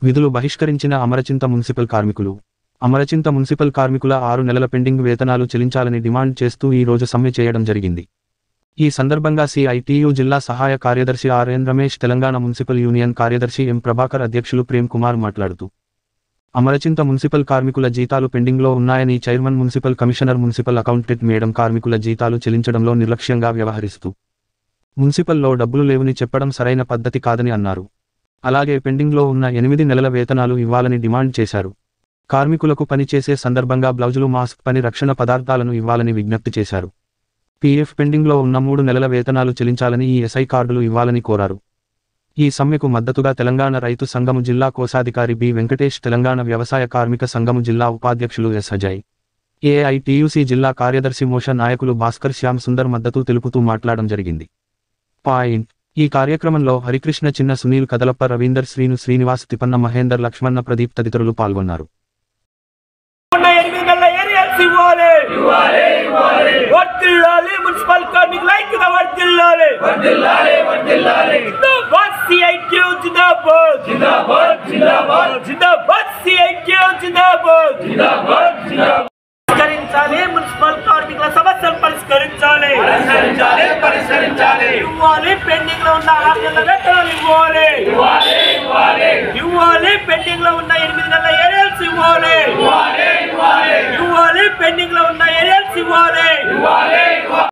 విధులు బహిష్కరించిన అమరచింత మున్సిపల్ కార్మికులు. అమరచింత మున్సిపల్ కార్మికుల 6 నెలల పెండింగ్ వేతనాలు చెల్లించాలని డిమాండ్ చేస్తూ ఈ రోజు సమ్మె చేయడం జరిగింది. ఈ సందర్భంగా సిఐటియు జిల్లా సహాయ కార్యదర్శి RN Ramesh, Telangana municipal union కార్యదర్శి ఎం ప్రభాకర్, అధ్యక్షులు ప్రేమ్ కుమార్ మాట్లాడుతూ, అమరచింత మున్సిపల్ కార్మికుల జీతాలు పెండింగ్లో ఉన్నాయని, chairman municipal commissioner, municipal accountant madam కార్మికుల జీతాలు చెల్లించడంలో నిర్లక్ష్యంగా వ్యవహరిస్తూ మున్సిపల్లో డబ్బులు లేవని చెప్పడం సరైన పద్ధతి కాదని అన్నారు. అలాగే పెండింగ్లో ఉన్న 8 నెలల వేతనాలు ఇవ్వాలని డిమాండ్ చేశారు. కార్మికులకు పనిచేసే సందర్భంగా బ్లౌజులు, మాస్క్, పని రక్షణ పదార్థాలను ఇవ్వాలని విజ్ఞప్తి చేశారు. పీఎఫ్ పెండింగ్లో ఉన్న 3 నెలల వేతనాలు చెల్లించాలని, ఈఎస్ఐ కార్డులు ఇవ్వాలని కోరారు. ఈ సమ్మెకు మద్దతుగా తెలంగాణ రైతు సంఘము జిల్లా కోశాధికారి బి వెంకటేష్, తెలంగాణ వ్యవసాయ కార్మిక సంఘము జిల్లా ఉపాధ్యక్షులు ఎస్ అజయ్, ఏఐటియుసి జిల్లా కార్యదర్శి మోష నాయకులు భాస్కర్, శ్యామ్ సుందర్ మద్దతు తెలుపుతూ మాట్లాడడం జరిగింది. ఈ కార్యక్రమంలో హరికృష్ణ, చిన్న సునీల్, కదలప్ప, రవీందర్, శ్రీను, శ్రీనివాస్, తిపన్న, మహేందర్, లక్ష్మణ, ప్రదీప్ తదితరులు పాల్గొన్నారు. మున్సిపల్ కార్మికుల సమస్యలు పరిష్కరించాలి. ఇవ్వాలి పెండింగ్ లో ఉన్న 6 నెలల వేతనాలు ఇవ్వాలి. పెండింగ్ లో ఉన్న 8 నెలల ఏరియల్స్ ఇవ్వాలి. పెండింగ్ లో ఉన్న ఏరియల్స్ ఇవ్వాలి.